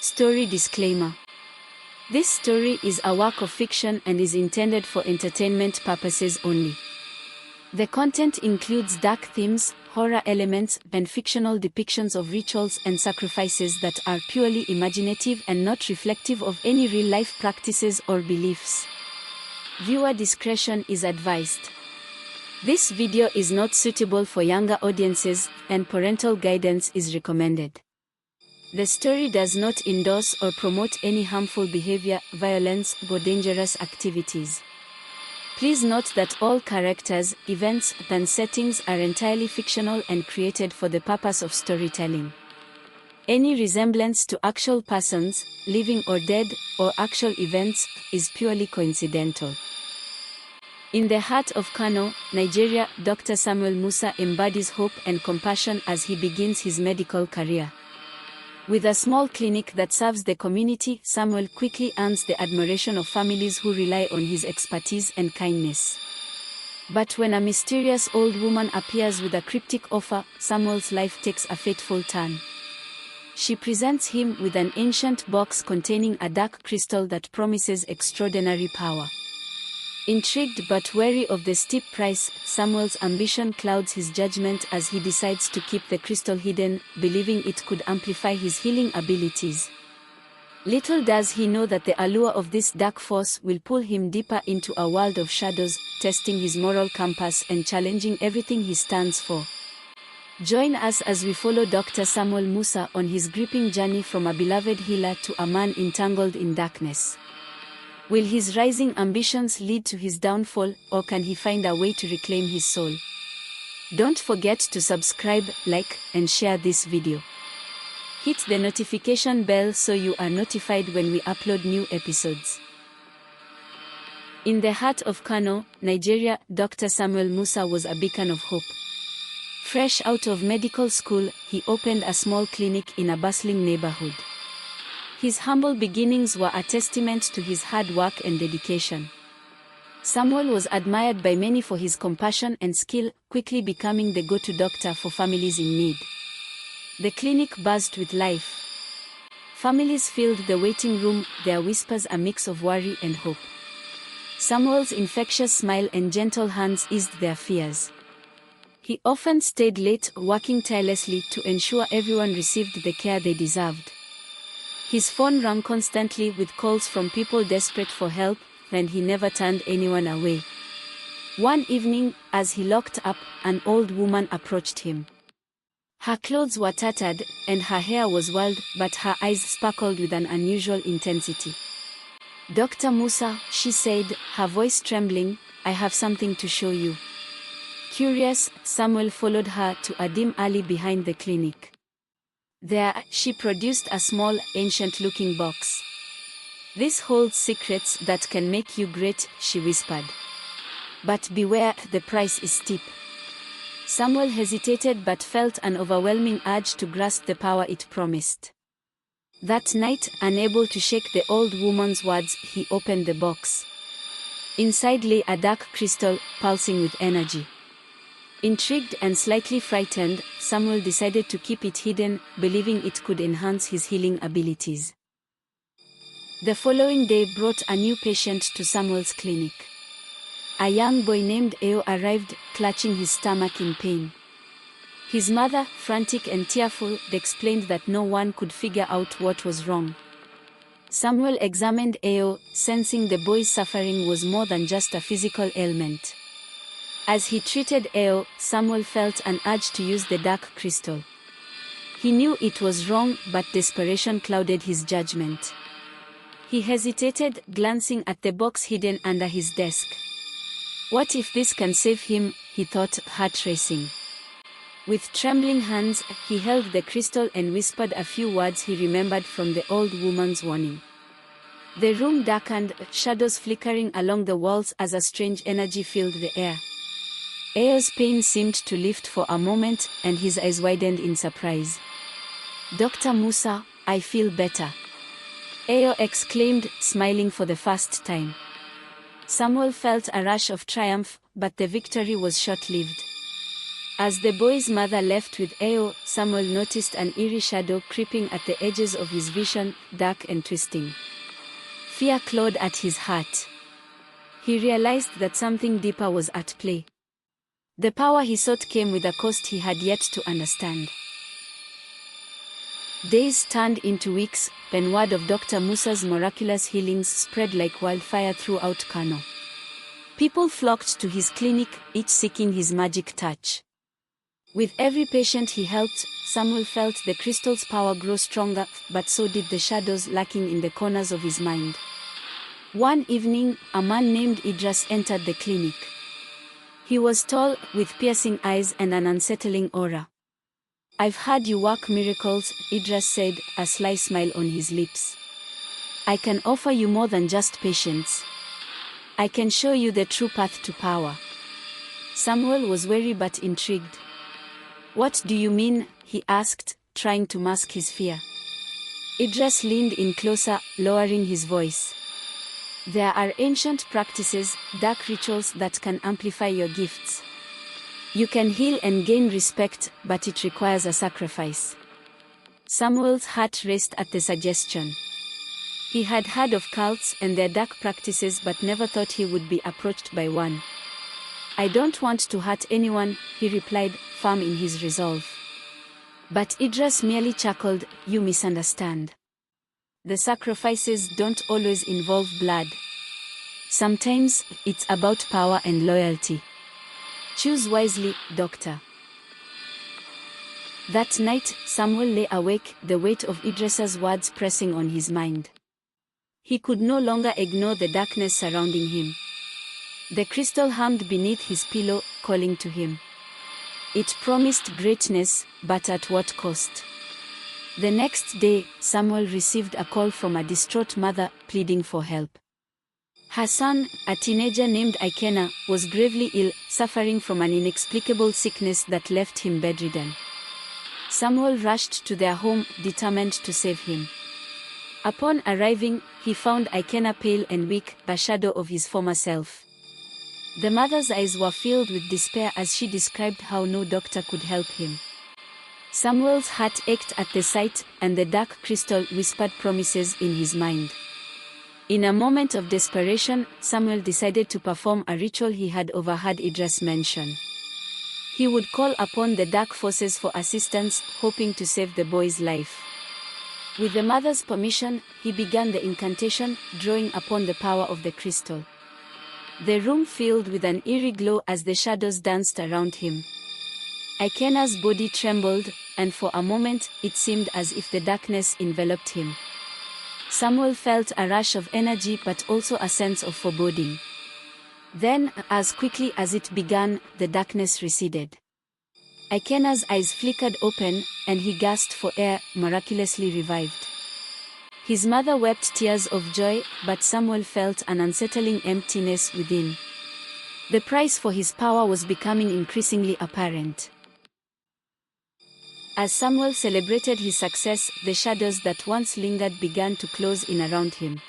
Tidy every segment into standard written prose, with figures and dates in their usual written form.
Story disclaimer. This story is a work of fiction and is intended for entertainment purposes only. The content includes dark themes, horror elements, and fictional depictions of rituals and sacrifices that are purely imaginative and not reflective of any real-life practices or beliefs. Viewer discretion is advised. This video is not suitable for younger audiences, and parental guidance is recommended. The story does not endorse or promote any harmful behavior, violence, or dangerous activities. Please note that all characters, events, and settings are entirely fictional and created for the purpose of storytelling. Any resemblance to actual persons, living or dead, or actual events, is purely coincidental. In the heart of Kano, Nigeria, Dr. Samuel Musa embodies hope and compassion as he begins his medical career. With a small clinic that serves the community, Samuel quickly earns the admiration of families who rely on his expertise and kindness. But when a mysterious old woman appears with a cryptic offer, Samuel's life takes a fateful turn. She presents him with an ancient box containing a dark crystal that promises extraordinary power. Intrigued but wary of the steep price, Samuel's ambition clouds his judgment as he decides to keep the crystal hidden, believing it could amplify his healing abilities. Little does he know that the allure of this dark force will pull him deeper into a world of shadows, testing his moral compass and challenging everything he stands for. Join us as we follow Dr. Samuel Musa on his gripping journey from a beloved healer to a man entangled in darkness. Will his rising ambitions lead to his downfall, or can he find a way to reclaim his soul? Don't forget to subscribe, like, and share this video. Hit the notification bell so you are notified when we upload new episodes. In the heart of Kano, Nigeria, Dr. Samuel Musa was a beacon of hope. Fresh out of medical school, he opened a small clinic in a bustling neighborhood. His humble beginnings were a testament to his hard work and dedication. Samuel was admired by many for his compassion and skill, quickly becoming the go-to doctor for families in need. The clinic buzzed with life. Families filled the waiting room, their whispers a mix of worry and hope. Samuel's infectious smile and gentle hands eased their fears. He often stayed late, working tirelessly to ensure everyone received the care they deserved. His phone rang constantly with calls from people desperate for help, and he never turned anyone away. One evening, as he locked up, an old woman approached him. Her clothes were tattered, and her hair was wild, but her eyes sparkled with an unusual intensity. "Dr. Musa," she said, her voice trembling, "I have something to show you." Curious, Samuel followed her to a dim alley behind the clinic. There, she produced a small, ancient-looking box. "This holds secrets that can make you great," she whispered. "But beware, the price is steep." Samuel hesitated but felt an overwhelming urge to grasp the power it promised. That night, unable to shake the old woman's words, he opened the box. Inside lay a dark crystal, pulsing with energy. Intrigued and slightly frightened, Samuel decided to keep it hidden, believing it could enhance his healing abilities. The following day brought a new patient to Samuel's clinic. A young boy named Eo arrived, clutching his stomach in pain. His mother, frantic and tearful, explained that no one could figure out what was wrong. Samuel examined Eo, sensing the boy's suffering was more than just a physical ailment. As he treated Eo, Samuel felt an urge to use the dark crystal. He knew it was wrong, but desperation clouded his judgment. He hesitated, glancing at the box hidden under his desk. What if this can save him, he thought, heart racing. With trembling hands, he held the crystal and whispered a few words he remembered from the old woman's warning. The room darkened, shadows flickering along the walls as a strange energy filled the air. Eo's pain seemed to lift for a moment, and his eyes widened in surprise. "Dr. Musa, I feel better," Eo exclaimed, smiling for the first time. Samuel felt a rush of triumph, but the victory was short-lived. As the boy's mother left with Ao, Samuel noticed an eerie shadow creeping at the edges of his vision, dark and twisting. Fear clawed at his heart. He realized that something deeper was at play. The power he sought came with a cost he had yet to understand. Days turned into weeks, when word of Dr. Musa's miraculous healings spread like wildfire throughout Kano. People flocked to his clinic, each seeking his magic touch. With every patient he helped, Samuel felt the crystal's power grow stronger, but so did the shadows lurking in the corners of his mind. One evening, a man named Idris entered the clinic. He was tall, with piercing eyes and an unsettling aura. "I've heard you work miracles," Idris said, a sly smile on his lips. "I can offer you more than just patience. I can show you the true path to power." Samuel was wary but intrigued. "What do you mean?" he asked, trying to mask his fear. Idris leaned in closer, lowering his voice. "There are ancient practices, dark rituals that can amplify your gifts. You can heal and gain respect, but it requires a sacrifice." Samuel's heart raced at the suggestion. He had heard of cults and their dark practices but never thought he would be approached by one. "I don't want to hurt anyone," he replied, firm in his resolve. But Idris merely chuckled. "You misunderstand. The sacrifices don't always involve blood. Sometimes, it's about power and loyalty. Choose wisely, doctor." That night, Samuel lay awake, the weight of Idris's words pressing on his mind. He could no longer ignore the darkness surrounding him. The crystal hummed beneath his pillow, calling to him. It promised greatness, but at what cost? The next day, Samuel received a call from a distraught mother, pleading for help. Her son, a teenager named Kano, was gravely ill, suffering from an inexplicable sickness that left him bedridden. Samuel rushed to their home, determined to save him. Upon arriving, he found Kano pale and weak, a shadow of his former self. The mother's eyes were filled with despair as she described how no doctor could help him. Samuel's heart ached at the sight, and the dark crystal whispered promises in his mind. In a moment of desperation, Samuel decided to perform a ritual he had overheard Idris mention. He would call upon the dark forces for assistance, hoping to save the boy's life. With the mother's permission, he began the incantation, drawing upon the power of the crystal. The room filled with an eerie glow as the shadows danced around him. Kano's body trembled, and for a moment, it seemed as if the darkness enveloped him. Samuel felt a rush of energy but also a sense of foreboding. Then, as quickly as it began, the darkness receded. Kano's eyes flickered open, and he gasped for air, miraculously revived. His mother wept tears of joy, but Samuel felt an unsettling emptiness within. The price for his power was becoming increasingly apparent. As Samuel celebrated his success, the shadows that once lingered began to close in around him.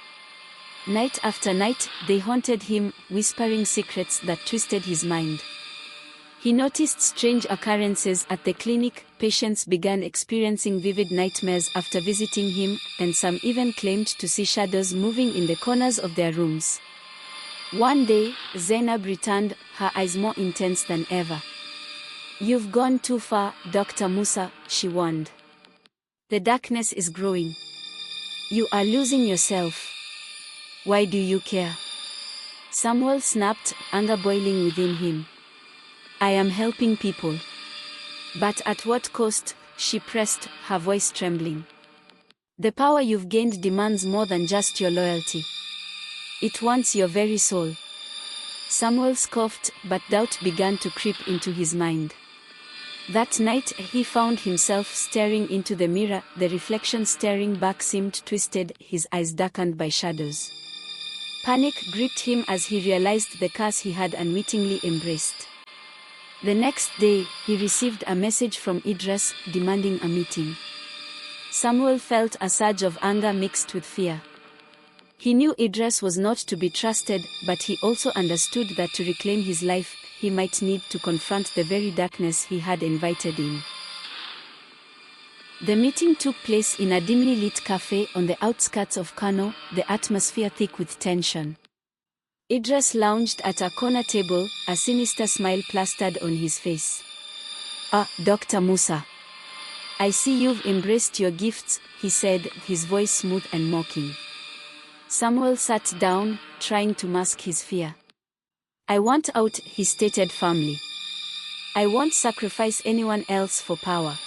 Night after night, they haunted him, whispering secrets that twisted his mind. He noticed strange occurrences at the clinic. Patients began experiencing vivid nightmares after visiting him, and some even claimed to see shadows moving in the corners of their rooms. One day, Zainab returned, her eyes more intense than ever. "You've gone too far, Dr. Musa," she warned. "The darkness is growing. You are losing yourself. Why do you care?" Samuel snapped, anger boiling within him. "I am helping people. But at what cost?" she pressed, her voice trembling. "The power you've gained demands more than just your loyalty. It wants your very soul." Samuel scoffed, but doubt began to creep into his mind. That night, he found himself staring into the mirror. The reflection staring back seemed twisted, his eyes darkened by shadows. Panic gripped him as he realized the curse he had unwittingly embraced. The next day, he received a message from Idris, demanding a meeting. Samuel felt a surge of anger mixed with fear. He knew Idris was not to be trusted, but he also understood that to reclaim his life, he might need to confront the very darkness he had invited in. The meeting took place in a dimly lit cafe on the outskirts of Kano, the atmosphere thick with tension. Idris lounged at a corner table, a sinister smile plastered on his face. "Ah, Dr. Musa. I see you've embraced your gifts," he said, his voice smooth and mocking. Samuel sat down, trying to mask his fear. "I want out," he stated firmly. "I won't sacrifice anyone else for power."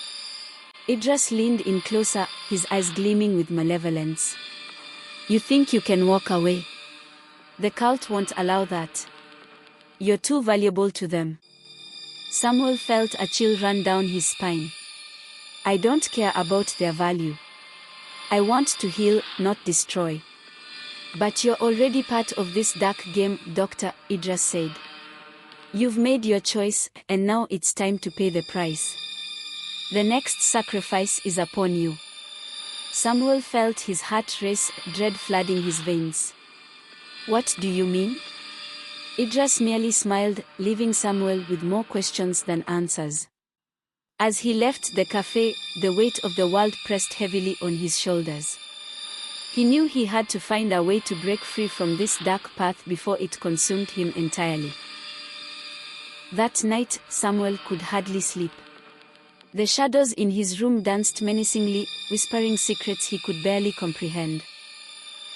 Idris leaned in closer, his eyes gleaming with malevolence. "You think you can walk away? The cult won't allow that. You're too valuable to them." Samuel felt a chill run down his spine. "I don't care about their value. I want to heal, not destroy." "But you're already part of this dark game, Doctor," Idris said. "You've made your choice, and now it's time to pay the price. The next sacrifice is upon you." Samuel felt his heart race, dread flooding his veins. "What do you mean?" Idris merely smiled, leaving Samuel with more questions than answers. As he left the cafe, the weight of the world pressed heavily on his shoulders. He knew he had to find a way to break free from this dark path before it consumed him entirely. That night, Samuel could hardly sleep. The shadows in his room danced menacingly, whispering secrets he could barely comprehend.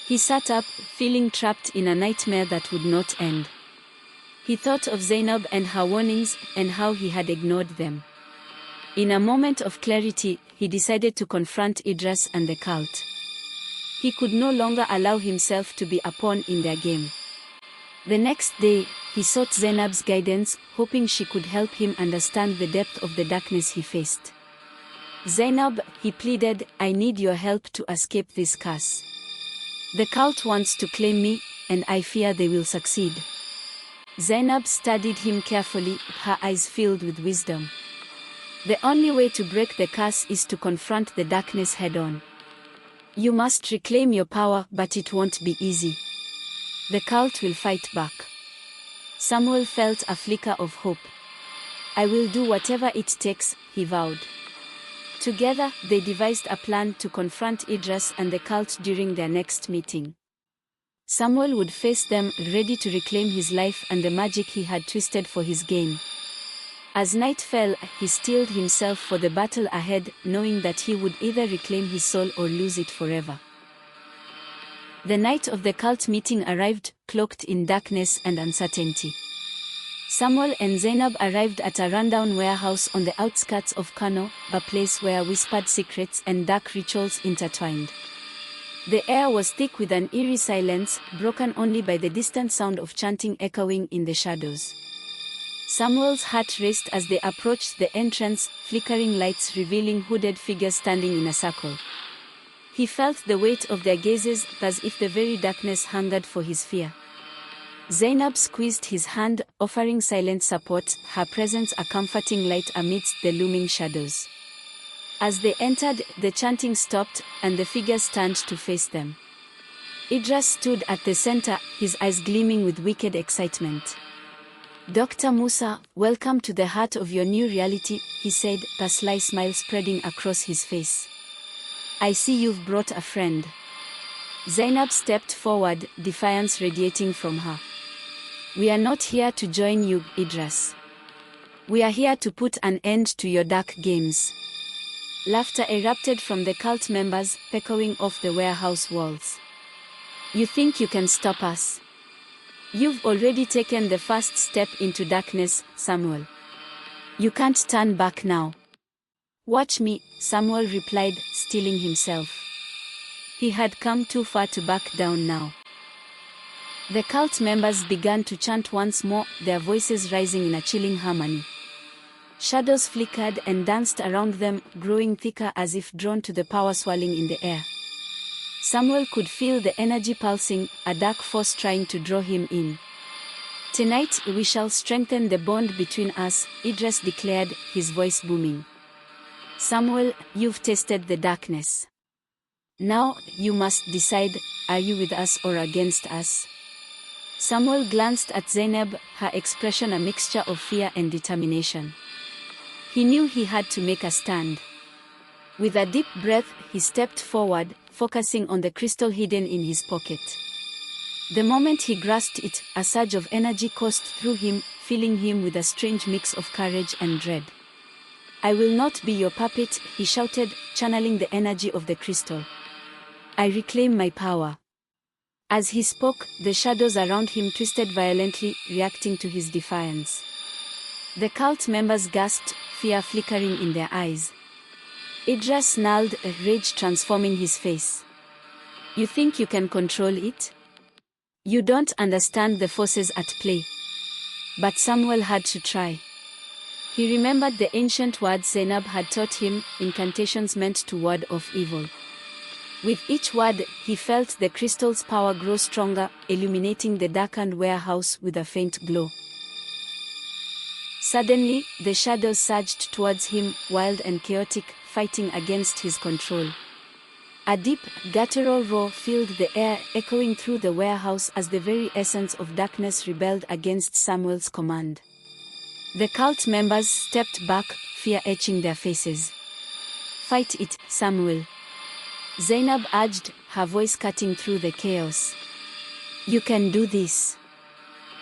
He sat up, feeling trapped in a nightmare that would not end. He thought of Zainab and her warnings, and how he had ignored them. In a moment of clarity, he decided to confront Idris and the cult. He could no longer allow himself to be a pawn in their game. The next day, he sought Zainab's guidance, hoping she could help him understand the depth of the darkness he faced. "Zainab," he pleaded, "I need your help to escape this curse. The cult wants to claim me, and I fear they will succeed." Zainab studied him carefully, her eyes filled with wisdom. "The only way to break the curse is to confront the darkness head-on. You must reclaim your power, but it won't be easy. The cult will fight back." Samuel felt a flicker of hope. "I will do whatever it takes," he vowed. Together, they devised a plan to confront Idris and the cult during their next meeting. Samuel would face them, ready to reclaim his life and the magic he had twisted for his gain. As night fell, he steeled himself for the battle ahead, knowing that he would either reclaim his soul or lose it forever. The night of the cult meeting arrived, cloaked in darkness and uncertainty. Samuel and Zainab arrived at a rundown warehouse on the outskirts of Kano, a place where whispered secrets and dark rituals intertwined. The air was thick with an eerie silence, broken only by the distant sound of chanting echoing in the shadows. Samuel's heart raced as they approached the entrance, flickering lights revealing hooded figures standing in a circle. He felt the weight of their gazes, as if the very darkness hungered for his fear. Zainab squeezed his hand, offering silent support, her presence a comforting light amidst the looming shadows. As they entered, the chanting stopped, and the figures turned to face them. Idris stood at the center, his eyes gleaming with wicked excitement. "Dr. Musa, welcome to the heart of your new reality," he said, a sly smile spreading across his face. "I see you've brought a friend." Zainab stepped forward, defiance radiating from her. "We are not here to join you, Idris. We are here to put an end to your dark games." Laughter erupted from the cult members, echoing off the warehouse walls. "You think you can stop us? You've already taken the first step into darkness, Samuel. You can't turn back now." "Watch me," Samuel replied, steeling himself. He had come too far to back down now. The cult members began to chant once more, their voices rising in a chilling harmony. Shadows flickered and danced around them, growing thicker as if drawn to the power swirling in the air. Samuel could feel the energy pulsing, a dark force trying to draw him in. "Tonight we shall strengthen the bond between us," Idris declared, his voice booming. "Samuel, you've tasted the darkness. Now, you must decide, are you with us or against us?" Samuel glanced at Zainab, her expression a mixture of fear and determination. He knew he had to make a stand. With a deep breath, he stepped forward, focusing on the crystal hidden in his pocket. The moment he grasped it, a surge of energy coursed through him, filling him with a strange mix of courage and dread. "I will not be your puppet," he shouted, channeling the energy of the crystal. "I reclaim my power." As he spoke, the shadows around him twisted violently, reacting to his defiance. The cult members gasped, fear flickering in their eyes. Idris snarled, rage transforming his face. "You think you can control it? You don't understand the forces at play." But Samuel had to try. He remembered the ancient words Zainab had taught him, incantations meant to ward off evil. With each word, he felt the crystal's power grow stronger, illuminating the darkened warehouse with a faint glow. Suddenly, the shadows surged towards him, wild and chaotic, fighting against his control. A deep, guttural roar filled the air, echoing through the warehouse as the very essence of darkness rebelled against Samuel's command. The cult members stepped back, fear etching their faces. "Fight it, Samuel," Zainab urged, her voice cutting through the chaos. "You can do this."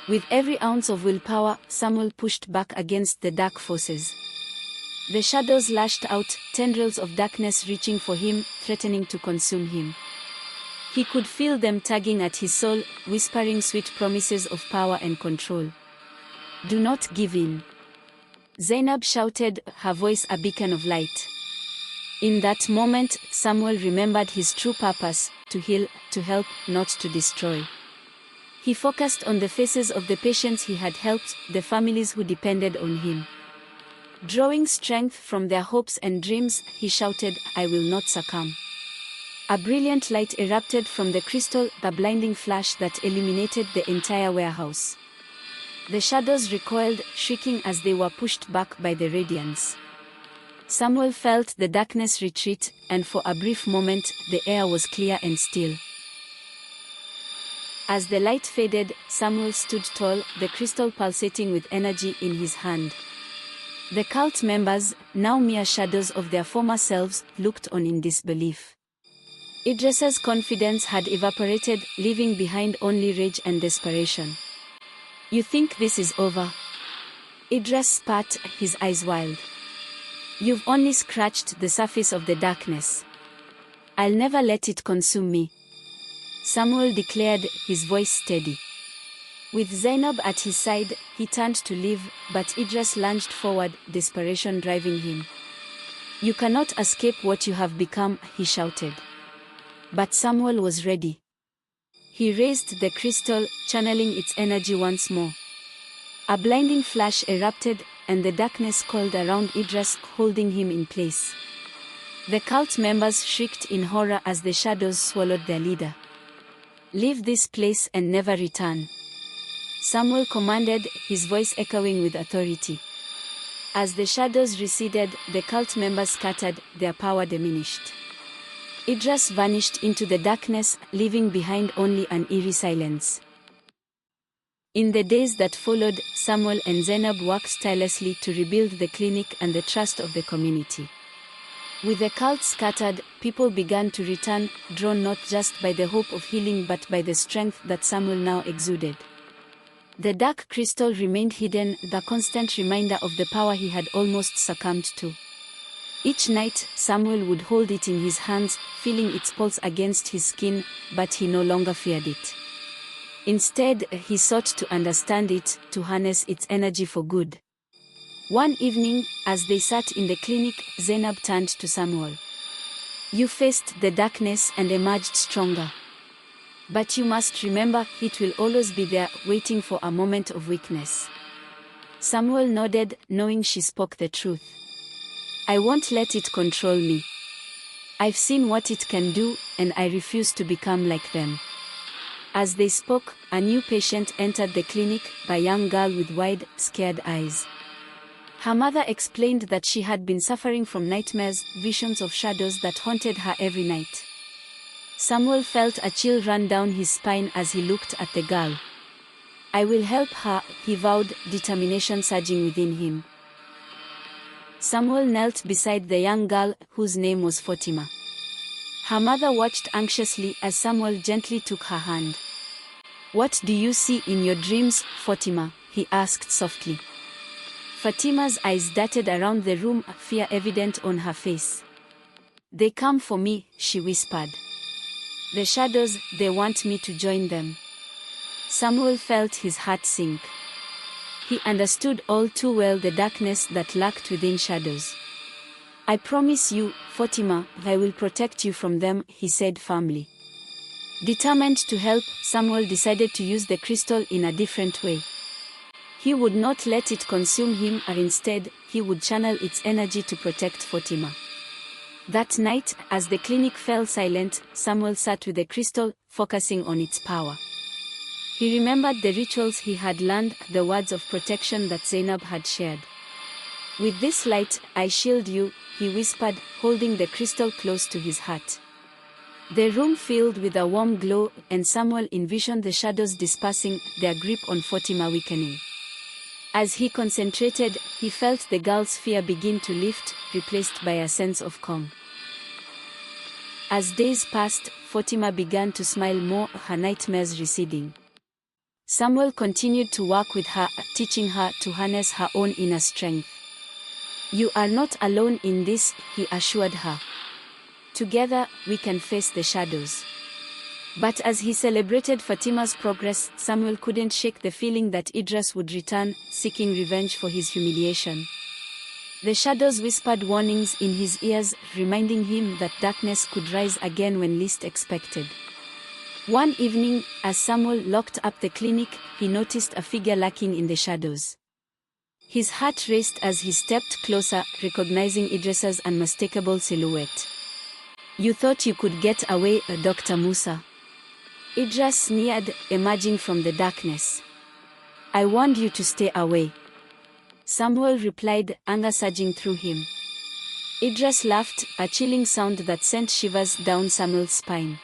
With every ounce of willpower, Samuel pushed back against the dark forces. The shadows lashed out, tendrils of darkness reaching for him, threatening to consume him. He could feel them tugging at his soul, whispering sweet promises of power and control. "Do not give in," Zainab shouted, her voice a beacon of light. In that moment, Samuel remembered his true purpose: to heal, to help, not to destroy. He focused on the faces of the patients he had helped, the families who depended on him. Drawing strength from their hopes and dreams, he shouted, "I will not succumb." A brilliant light erupted from the crystal, a blinding flash that illuminated the entire warehouse. The shadows recoiled, shrieking as they were pushed back by the radiance. Samuel felt the darkness retreat, and for a brief moment, the air was clear and still. As the light faded, Samuel stood tall, the crystal pulsating with energy in his hand. The cult members, now mere shadows of their former selves, looked on in disbelief. Idris's confidence had evaporated, leaving behind only rage and desperation. "You think this is over?" Idris spat, his eyes wild. "You've only scratched the surface of the darkness. I'll never let it consume me," Samuel declared, his voice steady. With Zainab at his side, he turned to leave, but Idris lunged forward, desperation driving him. "You cannot escape what you have become," he shouted. But Samuel was ready. He raised the crystal, channeling its energy once more. A blinding flash erupted, and the darkness coiled around Idris, holding him in place. The cult members shrieked in horror as the shadows swallowed their leader. "Leave this place and never return," Samuel commanded, his voice echoing with authority. As the shadows receded, the cult members scattered, their power diminished. Idris vanished into the darkness, leaving behind only an eerie silence. In the days that followed, Samuel and Zainab worked tirelessly to rebuild the clinic and the trust of the community. With the cult scattered, people began to return, drawn not just by the hope of healing but by the strength that Samuel now exuded. The dark crystal remained hidden, the constant reminder of the power he had almost succumbed to. Each night, Samuel would hold it in his hands, feeling its pulse against his skin, but he no longer feared it. Instead, he sought to understand it, to harness its energy for good. One evening, as they sat in the clinic, Zainab turned to Samuel. "You faced the darkness and emerged stronger. But you must remember, it will always be there, waiting for a moment of weakness." Samuel nodded, knowing she spoke the truth. "I won't let it control me. I've seen what it can do, and I refuse to become like them." As they spoke, a new patient entered the clinic, a young girl with wide, scared eyes. Her mother explained that she had been suffering from nightmares, visions of shadows that haunted her every night. Samuel felt a chill run down his spine as he looked at the girl. I will help her, he vowed, determination surging within him. Samuel knelt beside the young girl, whose name was Fatima. Her mother watched anxiously as Samuel gently took her hand. "What do you see in your dreams, Fatima?" he asked softly. Fatima's eyes darted around the room, fear evident on her face. "They come for me," she whispered. "The shadows, they want me to join them." Samuel felt his heart sink. He understood all too well the darkness that lurked within shadows. "I promise you, Fatima, I will protect you from them," he said firmly. Determined to help, Samuel decided to use the crystal in a different way. He would not let it consume him, or instead, he would channel its energy to protect Fatima. That night, as the clinic fell silent, Samuel sat with the crystal, focusing on its power. He remembered the rituals he had learned, the words of protection that Zainab had shared. "With this light, I shield you," he whispered, holding the crystal close to his heart. The room filled with a warm glow, and Samuel envisioned the shadows dispersing, their grip on Fatima weakening. As he concentrated, he felt the girl's fear begin to lift, replaced by a sense of calm. As days passed, Fatima began to smile more, her nightmares receding. Samuel continued to work with her, teaching her to harness her own inner strength. "You are not alone in this," he assured her. "Together, we can face the shadows." But as he celebrated Fatima's progress, Samuel couldn't shake the feeling that Idris would return, seeking revenge for his humiliation. The shadows whispered warnings in his ears, reminding him that darkness could rise again when least expected. One evening, as Samuel locked up the clinic, he noticed a figure lurking in the shadows. His heart raced as he stepped closer, recognizing Idris's unmistakable silhouette. "You thought you could get away, Dr. Musa?" Idris sneered, emerging from the darkness. "I warned you to stay away." Samuel replied, anger surging through him. Idris laughed, a chilling sound that sent shivers down Samuel's spine.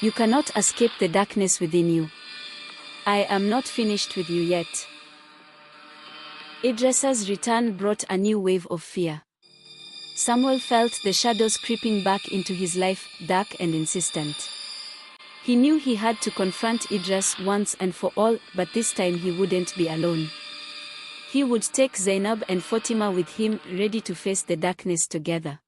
"You cannot escape the darkness within you. I am not finished with you yet." Idris's return brought a new wave of fear. Samuel felt the shadows creeping back into his life, dark and insistent. He knew he had to confront Idris once and for all, but this time he wouldn't be alone. He would take Zainab and Fatima with him, ready to face the darkness together.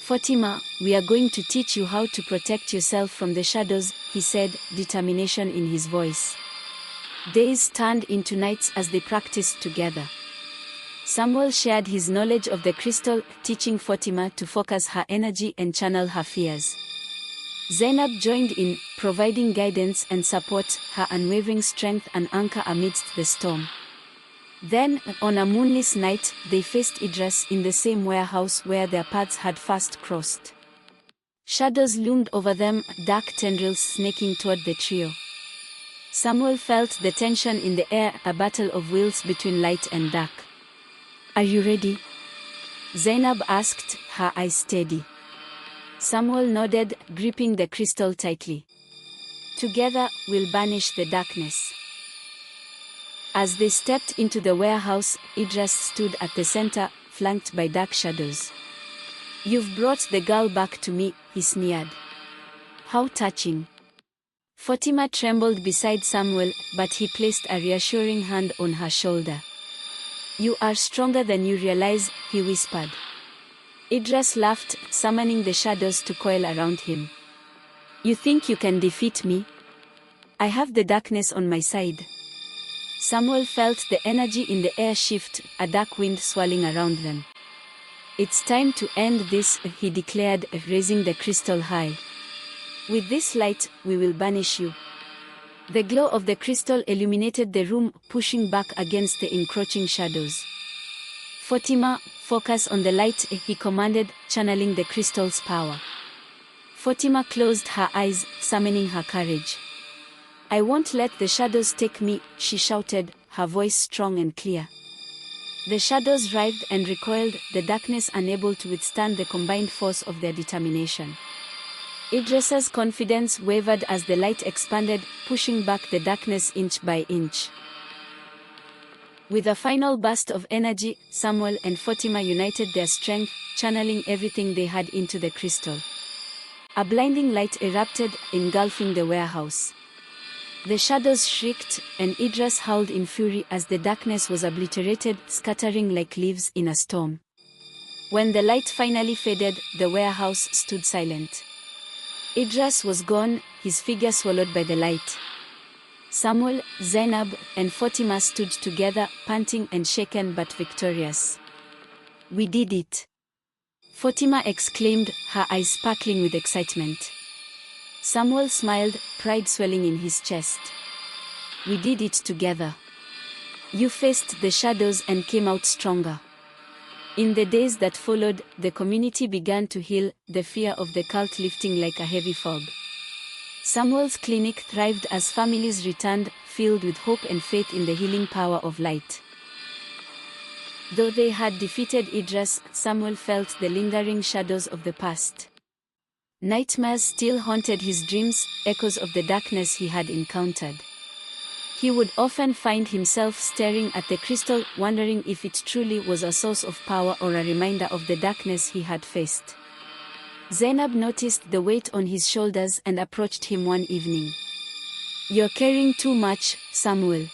"Fatima, we are going to teach you how to protect yourself from the shadows," he said, determination in his voice. Days turned into nights as they practiced together. Samuel shared his knowledge of the crystal, teaching Fatima to focus her energy and channel her fears. Zainab joined in, providing guidance and support, her unwavering strength an anchor amidst the storm. Then, on a moonless night, they faced Idris in the same warehouse where their paths had first crossed. Shadows loomed over them, dark tendrils snaking toward the trio. Samuel felt the tension in the air, a battle of wills between light and dark. "Are you ready?" Zainab asked, her eyes steady. Samuel nodded, gripping the crystal tightly. "Together, we'll banish the darkness." As they stepped into the warehouse, Idris stood at the center, flanked by dark shadows. "You've brought the girl back to me," he sneered. "How touching." Fatima trembled beside Samuel, but he placed a reassuring hand on her shoulder. "You are stronger than you realize," he whispered. Idris laughed, summoning the shadows to coil around him. "You think you can defeat me? I have the darkness on my side." Samuel felt the energy in the air shift, a dark wind swirling around them. "It's time to end this," he declared, raising the crystal high. "With this light, we will banish you." The glow of the crystal illuminated the room, pushing back against the encroaching shadows. "Fatima, focus on the light," he commanded, channeling the crystal's power. Fatima closed her eyes, summoning her courage. "I won't let the shadows take me," she shouted, her voice strong and clear. The shadows writhed and recoiled, the darkness unable to withstand the combined force of their determination. Idris's confidence wavered as the light expanded, pushing back the darkness inch by inch. With a final burst of energy, Samuel and Fatima united their strength, channeling everything they had into the crystal. A blinding light erupted, engulfing the warehouse. The shadows shrieked, and Idris howled in fury as the darkness was obliterated, scattering like leaves in a storm. When the light finally faded, the warehouse stood silent. Idris was gone, his figure swallowed by the light. Samuel, Zainab, and Fatima stood together, panting and shaken but victorious. "We did it!" Fatima exclaimed, her eyes sparkling with excitement. Samuel smiled, pride swelling in his chest. "We did it together. You faced the shadows and came out stronger." In the days that followed, the community began to heal, the fear of the cult lifting like a heavy fog. Samuel's clinic thrived as families returned, filled with hope and faith in the healing power of light. Though they had defeated Idris, Samuel felt the lingering shadows of the past. Nightmares still haunted his dreams, echoes of the darkness he had encountered. He would often find himself staring at the crystal, wondering if it truly was a source of power or a reminder of the darkness he had faced. Zainab noticed the weight on his shoulders and approached him one evening. "You're carrying too much, Samuel.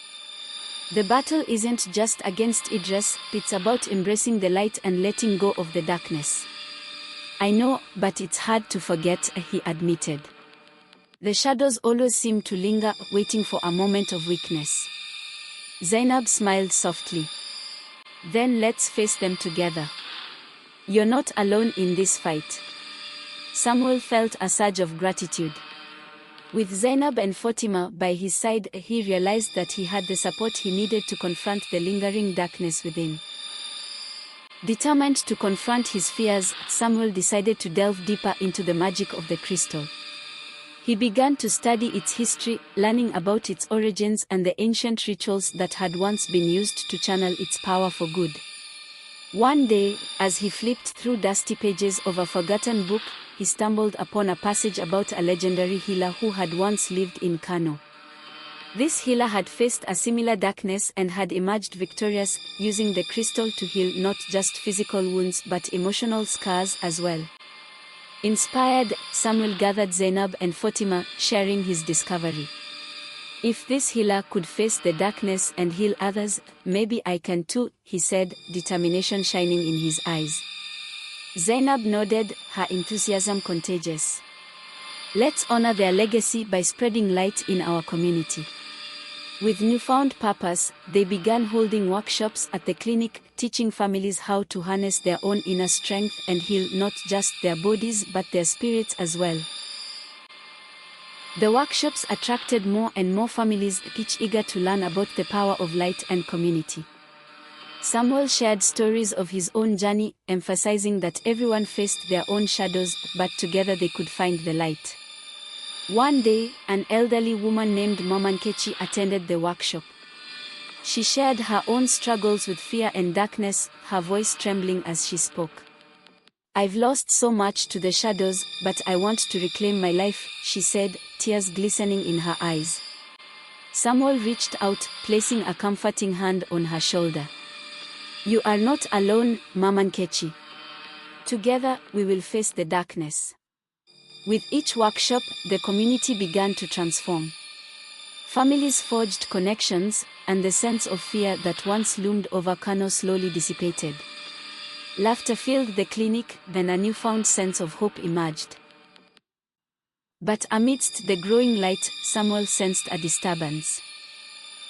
The battle isn't just against Idris, it's about embracing the light and letting go of the darkness." "I know, but it's hard to forget," he admitted. "The shadows always seem to linger, waiting for a moment of weakness." Zainab smiled softly. "Then let's face them together. You're not alone in this fight." Samuel felt a surge of gratitude. With Zainab and Fatima by his side, he realized that he had the support he needed to confront the lingering darkness within. Determined to confront his fears, Samuel decided to delve deeper into the magic of the crystal. He began to study its history, learning about its origins and the ancient rituals that had once been used to channel its power for good. One day, as he flipped through dusty pages of a forgotten book, he stumbled upon a passage about a legendary healer who had once lived in Kano. This healer had faced a similar darkness and had emerged victorious, using the crystal to heal not just physical wounds but emotional scars as well. Inspired, Samuel gathered Zainab and Fatima, sharing his discovery. "If this healer could face the darkness and heal others, maybe I can too," he said, determination shining in his eyes. Zainab nodded, her enthusiasm contagious. "Let's honor their legacy by spreading light in our community." With newfound purpose, they began holding workshops at the clinic, teaching families how to harness their own inner strength and heal not just their bodies but their spirits as well. The workshops attracted more and more families, each eager to learn about the power of light and community. Samuel shared stories of his own journey, emphasizing that everyone faced their own shadows, but together they could find the light. One day, an elderly woman named Mama Nkechi attended the workshop. She shared her own struggles with fear and darkness, her voice trembling as she spoke. "I've lost so much to the shadows, but I want to reclaim my life," she said, tears glistening in her eyes. Samuel reached out, placing a comforting hand on her shoulder. "You are not alone, Mama Nkechi. Together, we will face the darkness." With each workshop, the community began to transform. Families forged connections, and the sense of fear that once loomed over Kano slowly dissipated. Laughter filled the clinic, then a newfound sense of hope emerged. But amidst the growing light, Samuel sensed a disturbance.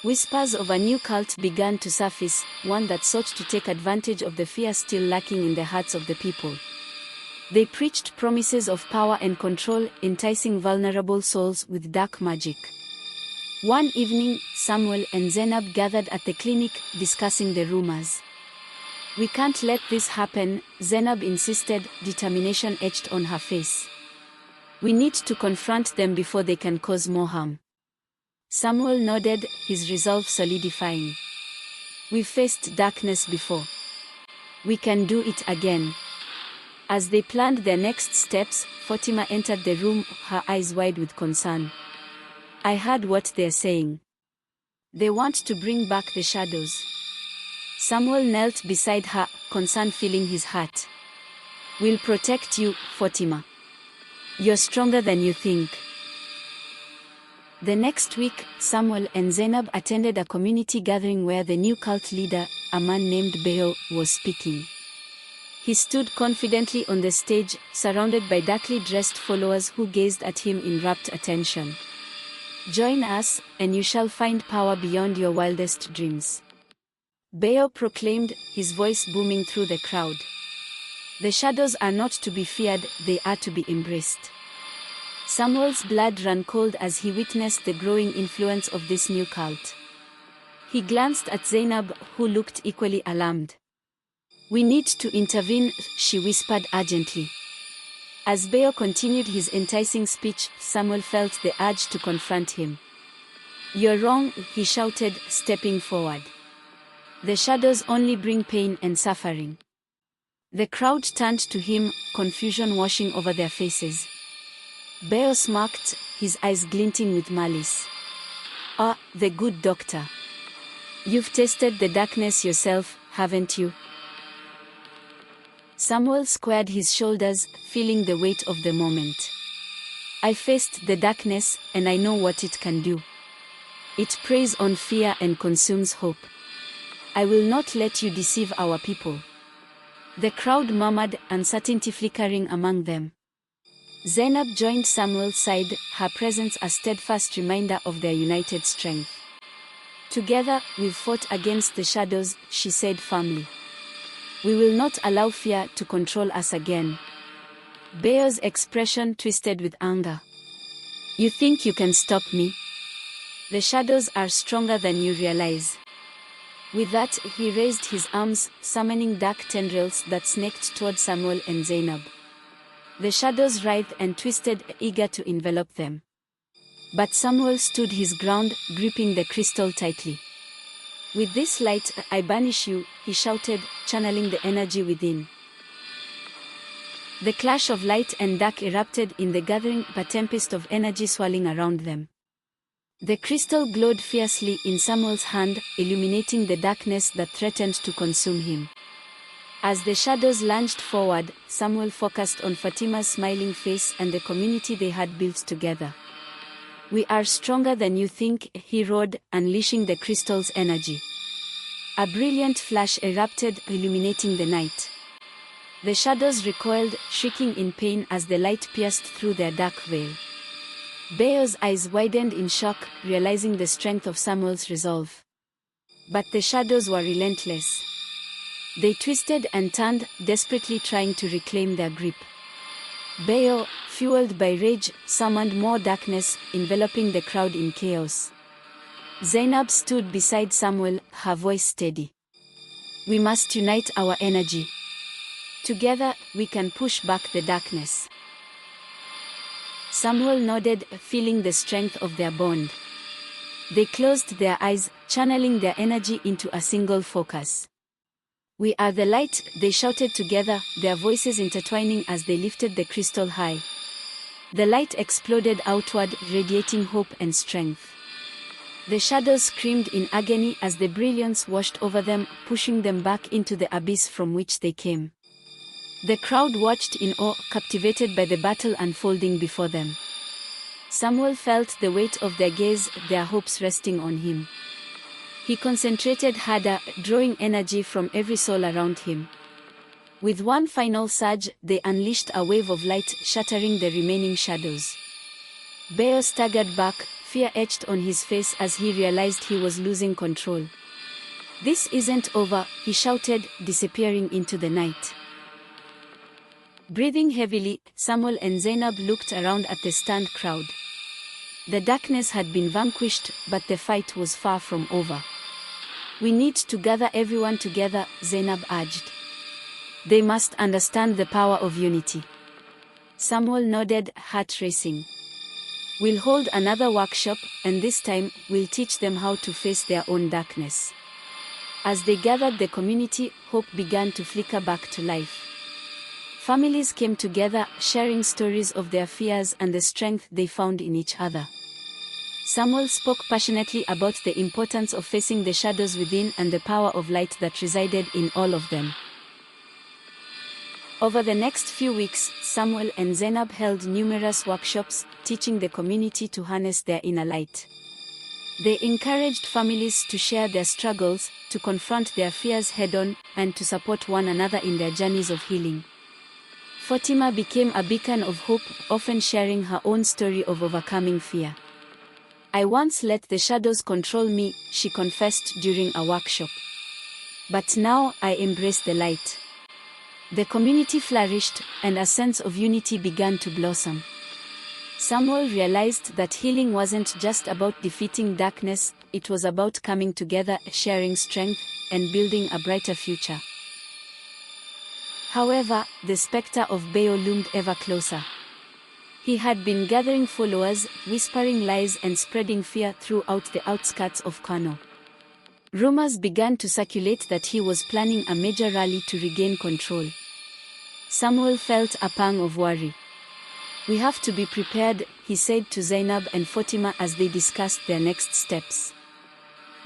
Whispers of a new cult began to surface, one that sought to take advantage of the fear still lurking in the hearts of the people. They preached promises of power and control, enticing vulnerable souls with dark magic. One evening, Samuel and Zainab gathered at the clinic, discussing the rumors. "We can't let this happen," Zainab insisted, determination etched on her face. "We need to confront them before they can cause more harm." Samuel nodded, his resolve solidifying. "We've faced darkness before. We can do it again." As they planned their next steps, Fatima entered the room, her eyes wide with concern. I heard what they're saying. They want to bring back the shadows. Samuel knelt beside her, concern filling his heart. We'll protect you, Fatima. You're stronger than you think. The next week, Samuel and Zainab attended a community gathering where the new cult leader, a man named Beo, was speaking. He stood confidently on the stage, surrounded by darkly dressed followers who gazed at him in rapt attention. Join us, and you shall find power beyond your wildest dreams. Beo proclaimed, his voice booming through the crowd. The shadows are not to be feared, they are to be embraced. Samuel's blood ran cold as he witnessed the growing influence of this new cult. He glanced at Zainab, who looked equally alarmed. We need to intervene, she whispered urgently. As Beo continued his enticing speech, Samuel felt the urge to confront him. You're wrong, he shouted, stepping forward. The shadows only bring pain and suffering. The crowd turned to him, confusion washing over their faces. Beo smirked, his eyes glinting with malice. Ah, the good doctor. You've tasted the darkness yourself, haven't you? Samuel squared his shoulders, feeling the weight of the moment. I faced the darkness, and I know what it can do. It preys on fear and consumes hope. I will not let you deceive our people. The crowd murmured, uncertainty flickering among them. Zainab joined Samuel's side, her presence a steadfast reminder of their united strength. Together, we've fought against the shadows, she said firmly. We will not allow fear to control us again. Beo's expression twisted with anger. You think you can stop me? The shadows are stronger than you realize. With that, he raised his arms, summoning dark tendrils that snaked toward Samuel and Zainab. The shadows writhed and twisted, eager to envelop them. But Samuel stood his ground, gripping the crystal tightly. With this light, I banish you, he shouted, channeling the energy within. The clash of light and dark erupted in the gathering, a tempest of energy swirling around them. The crystal glowed fiercely in Samuel's hand, illuminating the darkness that threatened to consume him. As the shadows lunged forward, Samuel focused on Fatima's smiling face and the community they had built together. We are stronger than you think, he roared, unleashing the crystal's energy. A brilliant flash erupted, illuminating the night. The shadows recoiled, shrieking in pain as the light pierced through their dark veil. Beo's eyes widened in shock, realizing the strength of Samuel's resolve. But the shadows were relentless. They twisted and turned, desperately trying to reclaim their grip. Beo, fueled by rage, summoned more darkness, enveloping the crowd in chaos. Zainab stood beside Samuel, her voice steady. We must unite our energy. Together, we can push back the darkness. Samuel nodded, feeling the strength of their bond. They closed their eyes, channeling their energy into a single focus. We are the light, they shouted together, their voices intertwining as they lifted the crystal high. The light exploded outward, radiating hope and strength. The shadows screamed in agony as the brilliance washed over them, pushing them back into the abyss from which they came. The crowd watched in awe, captivated by the battle unfolding before them. Samuel felt the weight of their gaze, their hopes resting on him. He concentrated harder, drawing energy from every soul around him. With one final surge, they unleashed a wave of light, shattering the remaining shadows. Beo staggered back, fear etched on his face as he realized he was losing control. This isn't over, he shouted, disappearing into the night. Breathing heavily, Samuel and Zainab looked around at the stunned crowd. The darkness had been vanquished, but the fight was far from over. We need to gather everyone together, Zainab urged. They must understand the power of unity. Samuel nodded, heart racing. We'll hold another workshop, and this time, we'll teach them how to face their own darkness. As they gathered the community, hope began to flicker back to life. Families came together, sharing stories of their fears and the strength they found in each other. Samuel spoke passionately about the importance of facing the shadows within and the power of light that resided in all of them. Over the next few weeks, Samuel and Zainab held numerous workshops, teaching the community to harness their inner light. They encouraged families to share their struggles, to confront their fears head-on, and to support one another in their journeys of healing. Fatima became a beacon of hope, often sharing her own story of overcoming fear. "I once let the shadows control me," she confessed during a workshop. "But now I embrace the light." The community flourished, and a sense of unity began to blossom. Samuel realized that healing wasn't just about defeating darkness, it was about coming together, sharing strength, and building a brighter future. However, the specter of Bayo loomed ever closer. He had been gathering followers, whispering lies and spreading fear throughout the outskirts of Kano. Rumors began to circulate that he was planning a major rally to regain control. Samuel felt a pang of worry. "We have to be prepared," he said to Zainab and Fatima as they discussed their next steps.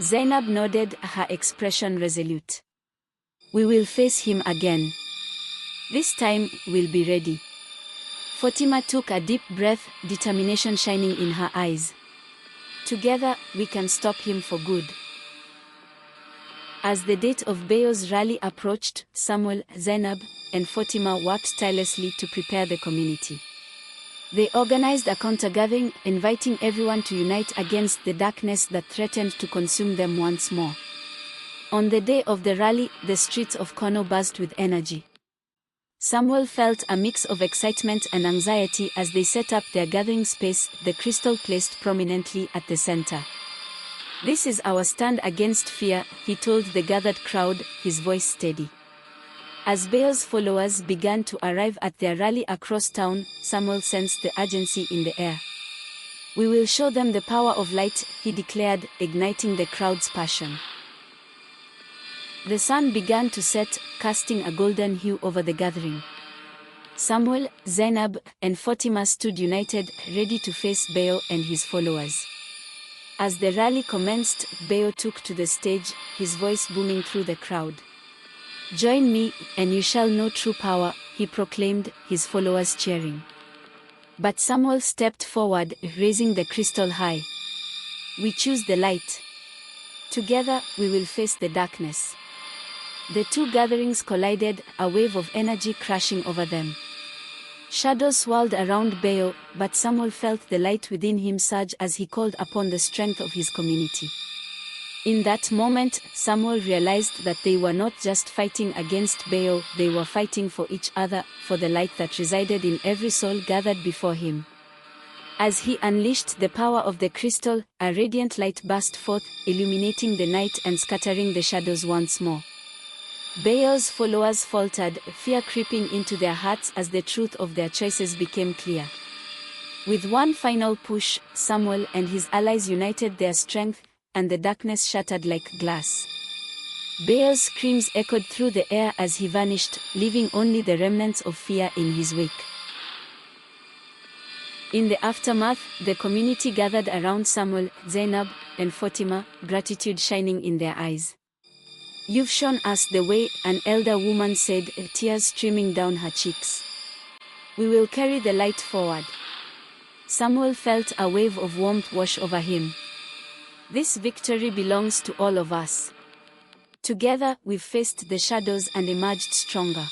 Zainab nodded, her expression resolute. "We will face him again. This time, we'll be ready." Fatima took a deep breath, determination shining in her eyes. "Together, we can stop him for good." As the date of Bayo's rally approached, Samuel, Zainab, and Fatima worked tirelessly to prepare the community. They organized a counter-gathering, inviting everyone to unite against the darkness that threatened to consume them once more. On the day of the rally, the streets of Kano buzzed with energy. Samuel felt a mix of excitement and anxiety as they set up their gathering space, the crystal placed prominently at the center. "This is our stand against fear," he told the gathered crowd, his voice steady. As Bayo's followers began to arrive at their rally across town, Samuel sensed the urgency in the air. "We will show them the power of light," he declared, igniting the crowd's passion. The sun began to set, casting a golden hue over the gathering. Samuel, Zainab, and Fatima stood united, ready to face Bayo and his followers. As the rally commenced, Bayo took to the stage, his voice booming through the crowd. "Join me, and you shall know true power," he proclaimed, his followers cheering. But Samuel stepped forward, raising the crystal high. "We choose the light. Together, we will face the darkness." The two gatherings collided, a wave of energy crashing over them. Shadows swirled around Bayo, but Samuel felt the light within him surge as he called upon the strength of his community. In that moment, Samuel realized that they were not just fighting against Bayo, they were fighting for each other, for the light that resided in every soul gathered before him. As he unleashed the power of the crystal, a radiant light burst forth, illuminating the night and scattering the shadows once more. Bayo's followers faltered, fear creeping into their hearts as the truth of their choices became clear. With one final push, Samuel and his allies united their strength, and the darkness shattered like glass. Bayo's screams echoed through the air as he vanished, leaving only the remnants of fear in his wake. In the aftermath, the community gathered around Samuel, Zainab, and Fatima, gratitude shining in their eyes. "You've shown us the way," an elder woman said, tears streaming down her cheeks. "We will carry the light forward." Samuel felt a wave of warmth wash over him. "This victory belongs to all of us. Together, we've faced the shadows and emerged stronger."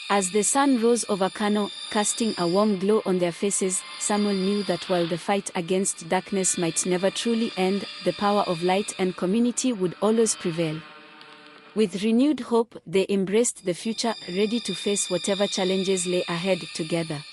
As the sun rose over Kano, casting a warm glow on their faces, Samuel knew that while the fight against darkness might never truly end, the power of light and community would always prevail. With renewed hope, they embraced the future, ready to face whatever challenges lay ahead together.